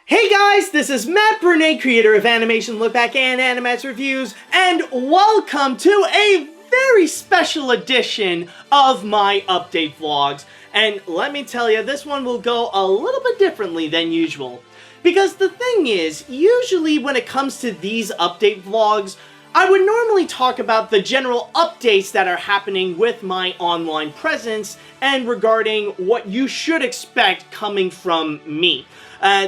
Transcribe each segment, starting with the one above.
Hey guys, this is Matt Bernay, creator of Animation Lookback and ANIMAT'S Reviews, and welcome to a very special edition of my update vlogs. And let me tell you, this one will go a little bit differently than usual. Because the thing is, usually when it comes to these update vlogs, I would normally talk about the general updates that are happening with my online presence and regarding what you should expect coming from me.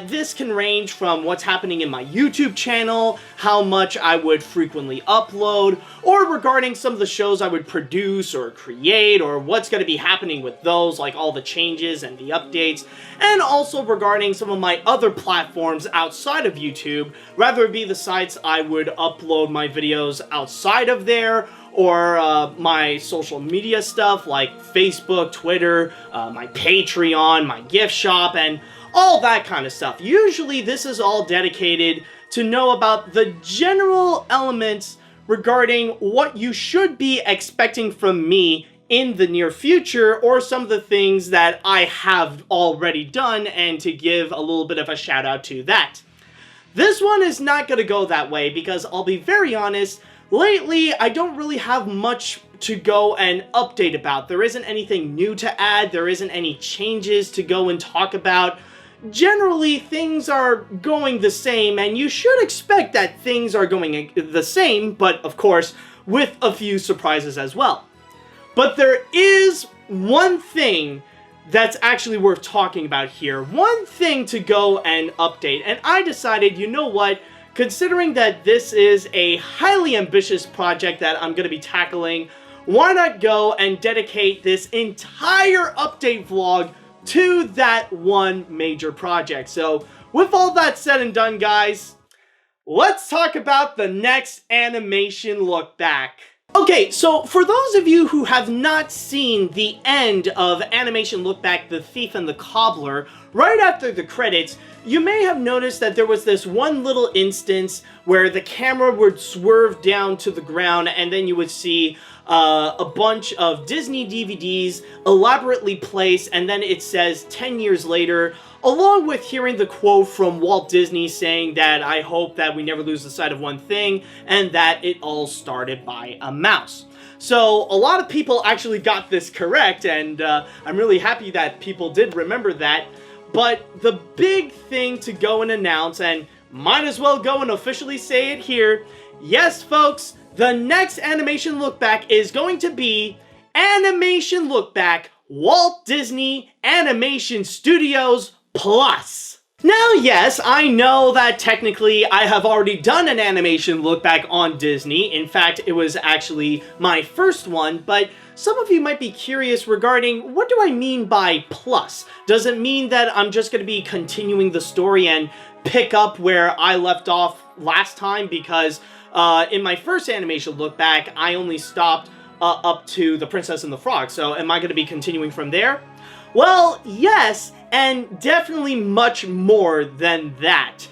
This can range from what's happening in my YouTube channel, how much I would frequently upload, or regarding some of the shows I would produce or create, or what's going to be happening with those, like all the changes and the updates, and also regarding some of my other platforms outside of YouTube, whether it be the sites I would upload my videos outside of there, or my social media stuff like Facebook, Twitter, my Patreon, my gift shop, and all that kind of stuff. Usually this is all dedicated to know about the general elements regarding what you should be expecting from me in the near future, or some of the things that I have already done, and to give a little bit of a shout out to that. This one is not going to go that way because I'll be very honest, lately I don't really have much to go and update about. There isn't anything new to add, there isn't any changes to go and talk about. Generally, things are going the same, and you should expect that things are going the same, but of course, with a few surprises as well. But there is one thing that's actually worth talking about here. One thing to go and update, and I decided, you know what, considering that this is a highly ambitious project that I'm going to be tackling, why not go and dedicate this entire update vlog to that one major project. So, with all that said and done, guys, let's talk about the next Animation Lookback. Okay, so for those of you who have not seen the end of Animation Lookback, The Thief and the Cobbler, right after the credits, you may have noticed that there was this one little instance where the camera would swerve down to the ground, and then you would see a bunch of Disney DVDs elaborately placed, and then it says 10 years later, along with hearing the quote from Walt Disney saying that I hope that we never lose the sight of one thing, and that it all started by a mouse. So a lot of people actually got this correct, and I'm really happy that people did remember that. But the big thing to go and announce, and might as well go and officially say it here, yes folks, the next Animation Lookback is going to be Animation Lookback Walt Disney Animation Studios Plus. Now, yes, I know that technically I have already done an Animation Lookback on Disney. In fact, it was actually my first one, but some of you might be curious regarding what do I mean by plus? Does it mean that I'm just going to be continuing the story and pick up where I left off last time? Because in my first Animation Lookback, I only stopped up to The Princess and the Frog, so am I going to be continuing from there? Well, yes, and definitely much more than that.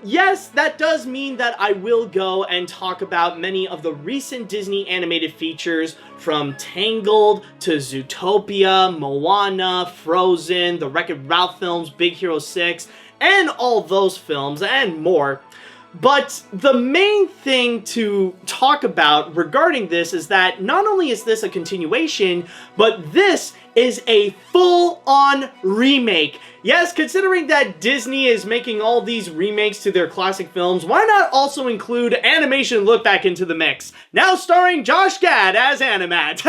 Yes, that does mean that I will go and talk about many of the recent Disney animated features, from Tangled to Zootopia, Moana, Frozen, the Wreck-It Ralph films, Big Hero 6, and all those films, and more. But the main thing to talk about regarding this is that not only is this a continuation, but this is a full-on remake. Yes, considering that Disney is making all these remakes to their classic films, why not also include Animation Lookback into the mix? Now starring Josh Gad as Animat.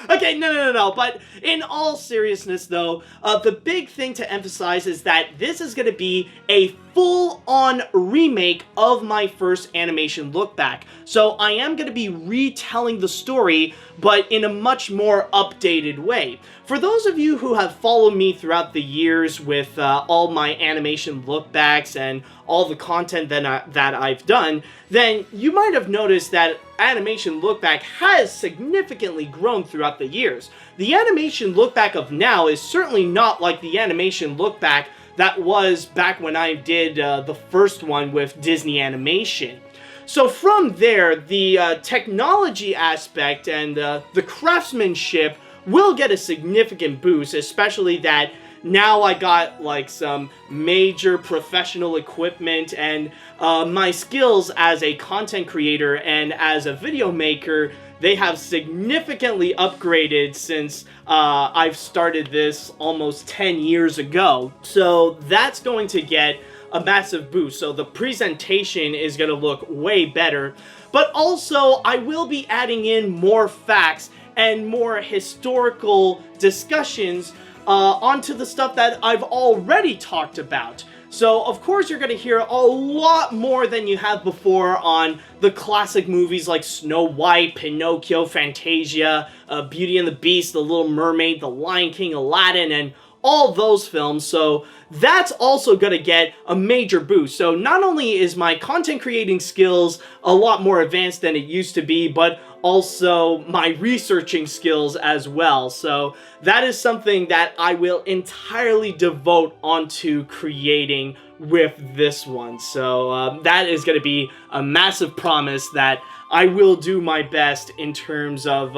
Okay, no, but in all seriousness though, the big thing to emphasize is that this is going to be a full-on remake of my first Animation Lookback. So I am going to be retelling the story, but in a much more updated way. For those of you who have followed me throughout the years with all my Animation Lookbacks and all the content that I've done, then you might have noticed that Animation Lookback has significantly grown throughout the years. The Animation Lookback of now is certainly not like the Animation Lookback that was back when I did the first one with Disney Animation. So from there, the technology aspect and the craftsmanship will get a significant boost, especially that now I got like some major professional equipment, and my skills as a content creator and as a video maker, they have significantly upgraded since I've started this almost 10 years ago. So that's going to get a massive boost. So the presentation is going to look way better. But also, I will be adding in more facts and more historical discussions onto the stuff that I've already talked about. So, of course, you're going to hear a lot more than you have before on the classic movies like Snow White, Pinocchio, Fantasia, Beauty and the Beast, The Little Mermaid, The Lion King, Aladdin, and all those films. So that's also going to get a major boost. So not only is my content creating skills a lot more advanced than it used to be, but also my researching skills as well. So that is something that I will entirely devote onto creating with this one. So that is going to be a massive promise that I will do my best in terms of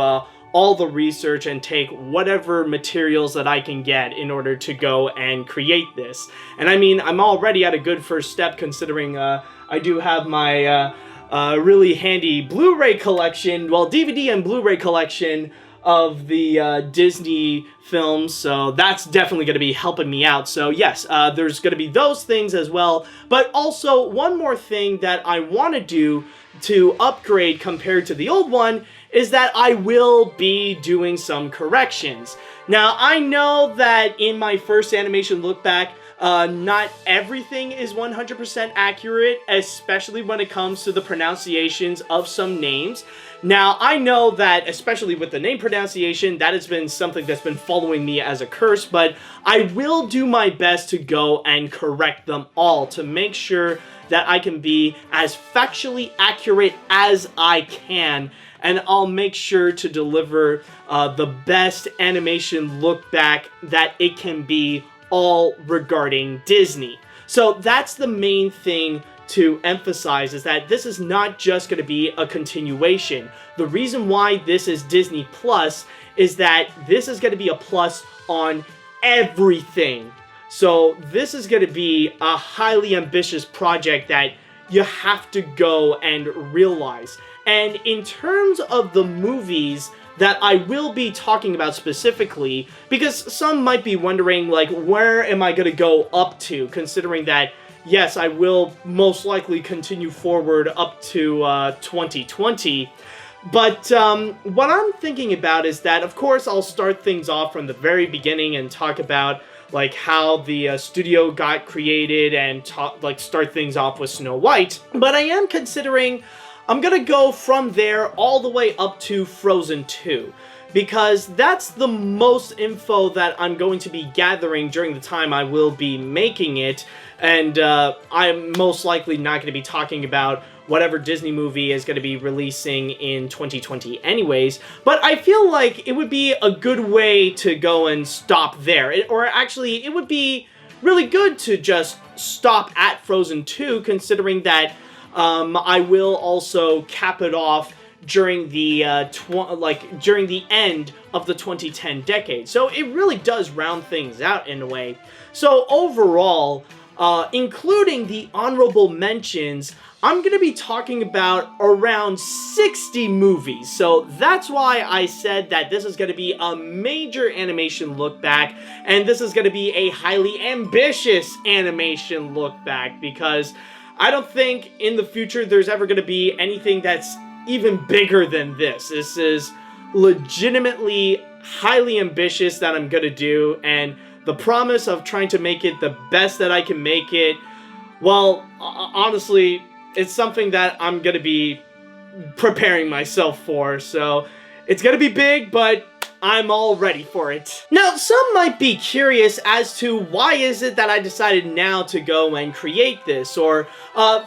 all the research and take whatever materials that I can get in order to go and create this. And I mean, I'm already at a good first step, considering I do have my really handy Blu-ray collection, well, DVD and Blu-ray collection of the Disney films, so that's definitely going to be helping me out. So yes, there's going to be those things as well, but also one more thing that I want to do to upgrade compared to the old one is that I will be doing some corrections. Now, I know that in my first animation look back, not everything is 100% accurate, especially when it comes to the pronunciations of some names. Now, I know that, especially with the name pronunciation, that has been something that's been following me as a curse, but I will do my best to go and correct them all to make sure that I can be as factually accurate as I can, and I'll make sure to deliver the best animation look back that it can be, all regarding Disney. So that's the main thing to emphasize, is that this is not just going to be a continuation. The reason why this is Disney Plus is that this is going to be a plus on everything. So this is going to be a highly ambitious project that you have to go and realize. And in terms of the movies that I will be talking about specifically, because some might be wondering, like, where am I going to go up to, considering that, yes, I will most likely continue forward up to 2020. But what I'm thinking about is that, of course, I'll start things off from the very beginning and talk about like how the studio got created and start things off with Snow White. But I am considering I'm gonna go from there all the way up to Frozen 2, because that's the most info that I'm going to be gathering during the time I will be making it, and I'm most likely not going to be talking about whatever Disney movie is going to be releasing in 2020 anyways, but I feel like it would be a good way to go and stop there, or actually it would be really good to just stop at Frozen 2, considering that I will also cap it off during the during the end of the 2010 decade. So it really does round things out in a way. So overall, including the honorable mentions, I'm going to be talking about around 60 movies. So that's why I said that this is going to be a major animation look back, and this is going to be a highly ambitious animation look back, because I don't think in the future there's ever going to be anything that's even bigger than this. This is legitimately highly ambitious that I'm going to do, and the promise of trying to make it the best that I can make it, well, honestly, it's something that I'm going to be preparing myself for. So it's going to be big, but I'm all ready for it. Now, some might be curious as to why is it that I decided now to go and create this, or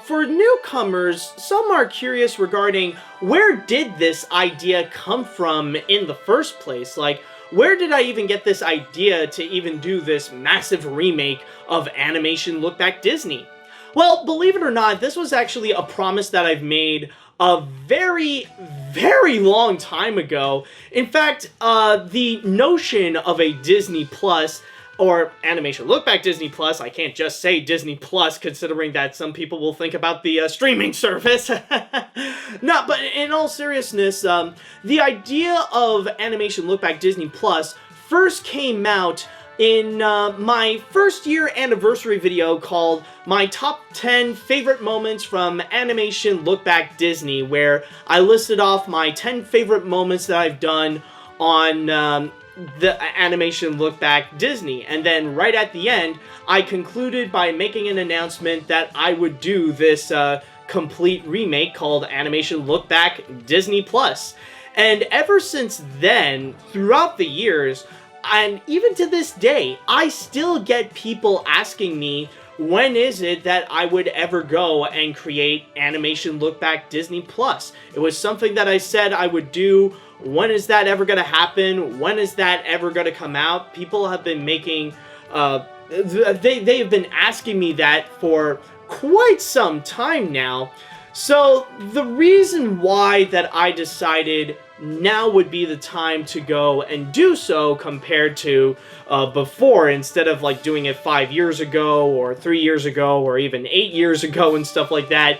for newcomers, some are curious regarding where did this idea come from in the first place? Like, where did I even get this idea to even do this massive remake of Animation Lookback Disney? Well, believe it or not, this was actually a promise that I've made a very, very long time ago. In fact, the notion of a Disney Plus or Animation Lookback Disney Plus. I can't just say Disney Plus, considering that some people will think about the streaming service. No, but in all seriousness, the idea of Animation Lookback Disney Plus first came out in my first year anniversary video called My Top 10 Favorite Moments from Animation Lookback Disney, where I listed off my 10 favorite moments that I've done on the Animation Lookback Disney. And then right at the end, I concluded by making an announcement that I would do this complete remake called Animation Lookback Disney Plus. And ever since then, throughout the years, and even to this day, I still get people asking me, when is it that I would ever go and create Animation Lookback Disney Plus? It was something that I said I would do. When is that ever going to happen? When is that ever going to come out? People have been making, they have been asking me that for quite some time now. So the reason why that I decided now would be the time to go and do so compared to before, instead of like doing it 5 years ago or 3 years ago or even 8 years ago and stuff like that,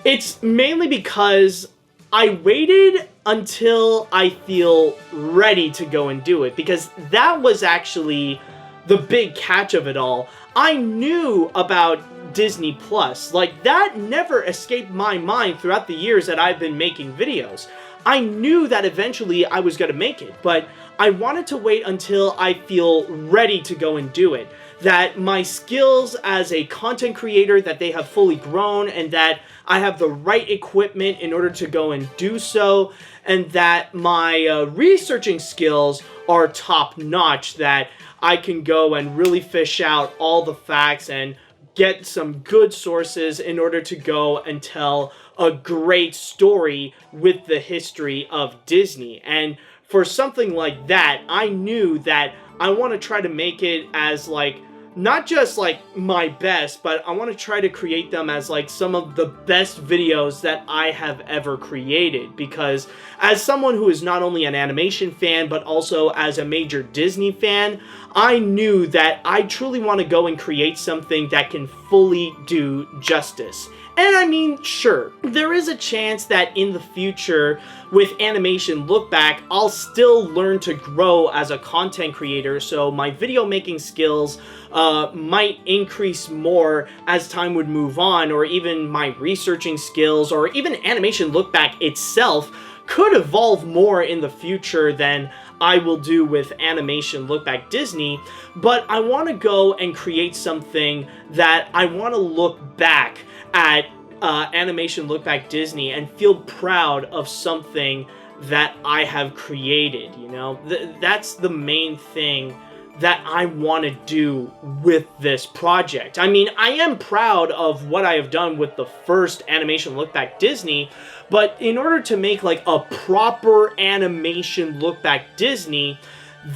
it's mainly because I waited until I feel ready to go and do it, because that was actually the big catch of it all. I knew about Disney Plus. Like, that never escaped my mind throughout the years that I've been making videos. I knew that eventually I was going to make it, but I wanted to wait until I feel ready to go and do it. That my skills as a content creator, that they have fully grown, and that I have the right equipment in order to go and do so, and that my researching skills are top-notch, that I can go and really fish out all the facts and get some good sources in order to go and tell a great story with the history of Disney. And for something like that, I knew that I want to try to make it as like, not just like my best, but I want to try to create them as like some of the best videos that I have ever created. Because as someone who is not only an animation fan, but also as a major Disney fan, I knew that I truly want to go and create something that can fully do justice. And I mean, sure, there is a chance that in the future, with Animation Lookback, I'll still learn to grow as a content creator, so my video making skills might increase more as time would move on, or even my researching skills, or even Animation Lookback itself could evolve more in the future than I will do with Animation Lookback Disney. But I want to go and create something that I want to look back at Animation Lookback Disney and feel proud of something that I have created, you know? That's the main thing that I want to do with this project. I mean, I am proud of what I have done with the first Animation Lookback Disney, but in order to make like a proper Animation Lookback Disney,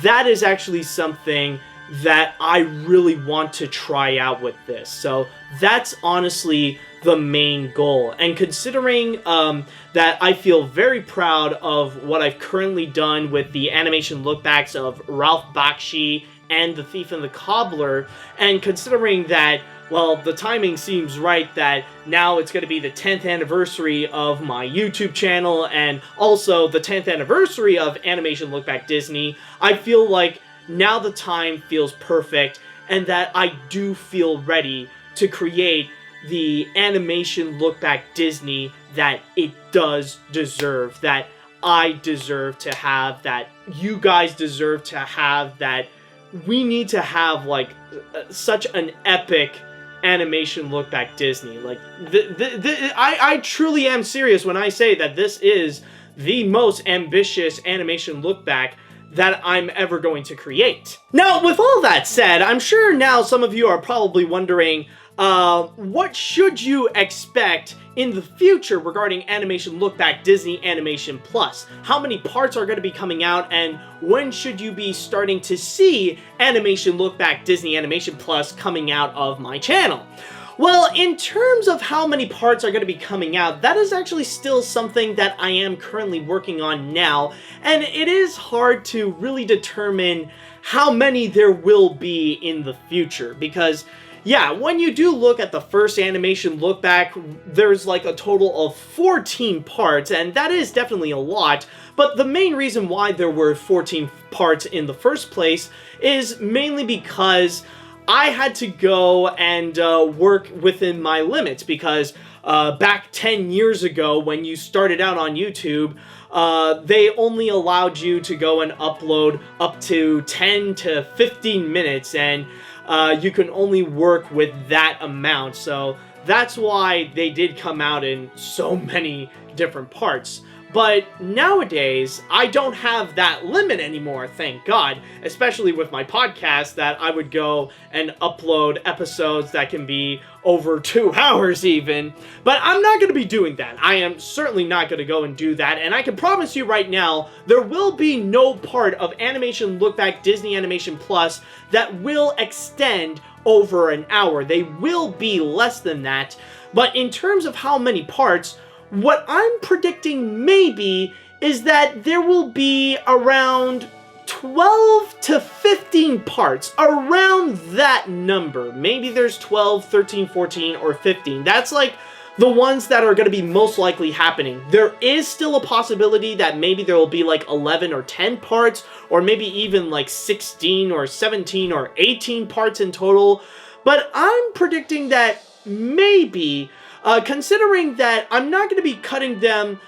that is actually something that I really want to try out with this. So that's honestly the main goal. And considering that I feel very proud of what I've currently done with the Animation Lookbacks of Ralph Bakshi and The Thief and the Cobbler, and considering that, well, the timing seems right that now it's going to be the 10th anniversary of my YouTube channel and also the 10th anniversary of Animation Lookback Disney, I feel like now the time feels perfect, and that I do feel ready to create the Animation Lookback Disney that it does deserve, that I deserve to have, that you guys deserve to have, that we need to have, like, such an epic Animation Lookback Disney. Like, I truly am serious when I say that this is the most ambitious Animation Lookback that I'm ever going to create. Now, with all that said, I'm sure now some of you are probably wondering, what should you expect in the future regarding Animation Lookback Disney Animation Plus? How many parts are going to be coming out, and when should you be starting to see Animation Lookback Disney Animation Plus coming out of my channel? Well, in terms of how many parts are going to be coming out, that is actually still something that I am currently working on now, and it is hard to really determine how many there will be in the future, because yeah, when you do look at the first animation look back, there's like a total of 14 parts, and that is definitely a lot, but the main reason why there were 14 parts in the first place is mainly because I had to go and work within my limits, because back 10 years ago when you started out on YouTube, they only allowed you to go and upload up to 10 to 15 minutes, and you can only work with that amount. So that's why they did come out in so many different parts. But nowadays, I don't have that limit anymore, thank God, especially with my podcast, that I would go and upload episodes that can be over 2 hours even. But I'm not going to be doing that. I am certainly not going to go and do that, and I can promise you right now, there will be no part of Animation Lookback Disney Animation Plus that will extend over an hour. They will be less than that. But in terms of how many parts, what I'm predicting maybe is that there will be around 12 to 15 parts, around that number. Maybe there's 12, 13, 14, or 15. That's like the ones that are going to be most likely happening. There is still a possibility that maybe there will be like 11 or 10 parts, or maybe even like 16 or 17 or 18 parts in total. But I'm predicting that maybe, considering that I'm not going to be cutting them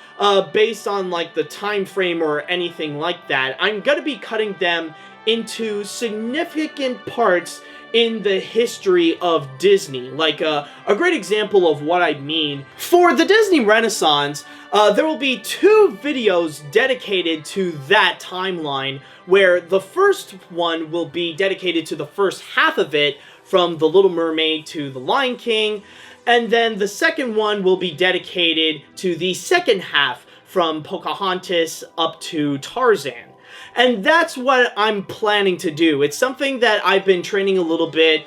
based on like the time frame or anything like that, I'm going to be cutting them into significant parts in the history of Disney. Like a great example of what I mean, for the Disney Renaissance, there will be 2 videos dedicated to that timeline, where the first one will be dedicated to the first half of it, from The Little Mermaid to The Lion King, and then the second one will be dedicated to the second half, from Pocahontas up to Tarzan. And that's what I'm planning to do. It's something that I've been training a little bit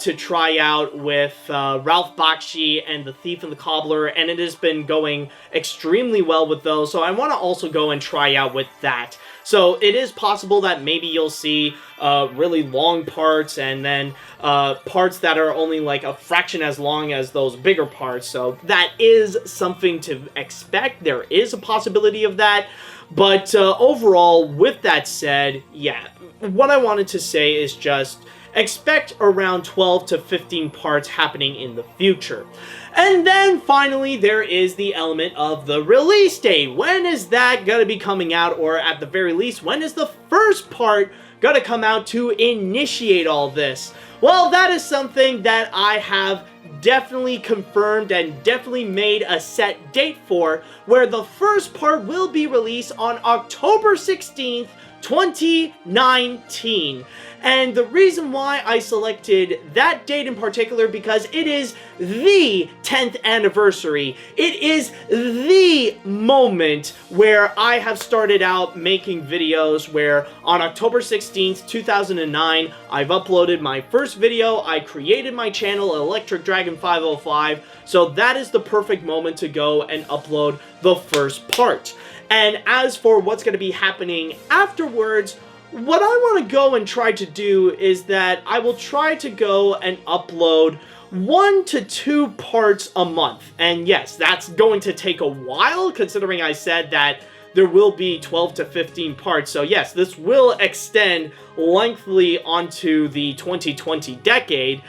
to try out with Ralph Bakshi and The Thief and the Cobbler, and it has been going extremely well with those, so I want to also go and try out with that. So it is possible that maybe you'll see really long parts, and then parts that are only like a fraction as long as those bigger parts, so that is something to expect. There is a possibility of that. But overall, with that said, yeah, what I wanted to say is just expect around 12 to 15 parts happening in the future. And then finally, there is the element of the release date. When is that going to be coming out? Or at the very least, when is the first part going to come out to initiate all this? Well, that is something that I have definitely confirmed and definitely made a set date for, where the first part will be released on October 16th, 2019. And the reason why I selected that date in particular, because it is the 10th anniversary. It is the moment where I have started out making videos, where on October 16th, 2009, I've uploaded my first video. I created my channel, Electric Dragon 505. So that is the perfect moment to go and upload the first part. And as for what's going to be happening afterwards, what I want to go and try to do is that I will try to go and upload 1 to 2 parts a month. And yes, that's going to take a while, considering I said that there will be 12 to 15 parts. So yes, this will extend lengthily onto the 2020 decade.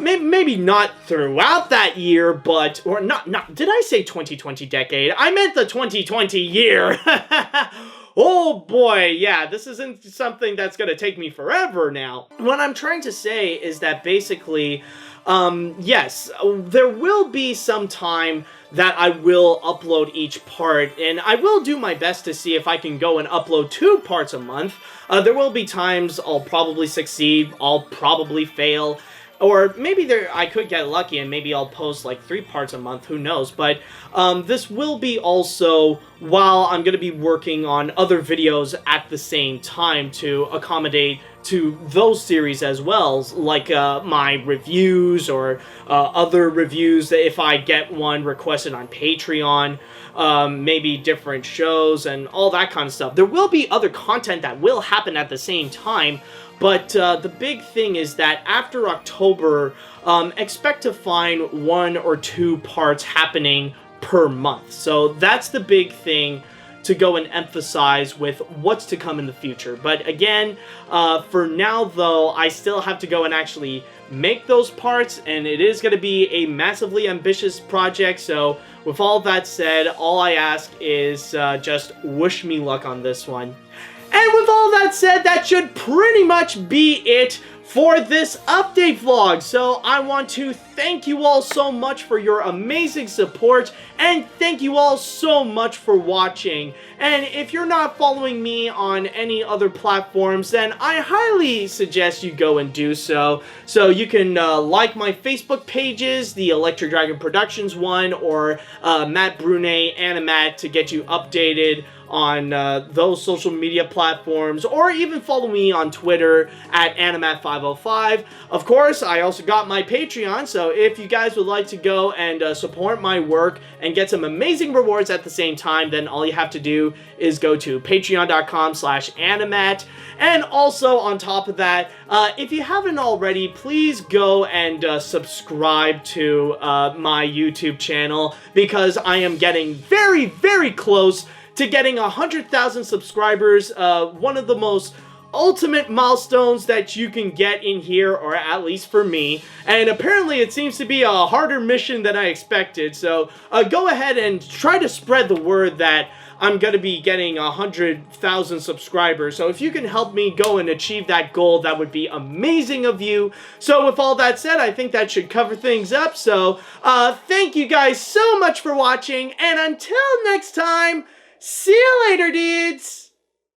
Maybe not throughout that year, but, or not, did I say 2020 decade? I meant the 2020 year. Oh boy, yeah, this isn't something that's gonna take me forever now. What I'm trying to say is that basically, yes, there will be some time that I will upload each part, and I will do my best to see if I can go and upload 2 parts a month. There will be times I'll probably succeed, I'll probably fail, or maybe I could get lucky and maybe I'll post like 3 parts a month, who knows. But this will be also while I'm going to be working on other videos at the same time to accommodate to those series as well, like my reviews or other reviews that if I get one requested on Patreon, maybe different shows and all that kind of stuff. There will be other content that will happen at the same time. But the big thing is that after October, expect to find 1 or 2 parts happening per month. So that's the big thing to go and emphasize with what's to come in the future. But again, for now though, I still have to go and actually make those parts, and it is going to be a massively ambitious project. So with all that said, all I ask is just wish me luck on this one. And with all that said, that should pretty much be it for this update vlog. So I want to thank you all so much for your amazing support, and thank you all so much for watching. And if you're not following me on any other platforms, then I highly suggest you go and do so. So you can like my Facebook pages, the Electric Dragon Productions one, or Matt Brunet Animat to get you updated on those social media platforms, or even follow me on Twitter at Animat505. Of course, I also got my Patreon, so if you guys would like to go and support my work and get some amazing rewards at the same time, then all you have to do is go to patreon.com/animat. And also on top of that, if you haven't already, please go and subscribe to my YouTube channel, because I am getting very, very close to getting 100,000 subscribers, one of the most ultimate milestones that you can get in here, or at least for me. And apparently it seems to be a harder mission than I expected, so go ahead and try to spread the word that I'm going to be getting 100,000 subscribers. So if you can help me go and achieve that goal, that would be amazing of you. So with all that said, I think that should cover things up. So thank you guys so much for watching, and until next time, see you later, dudes!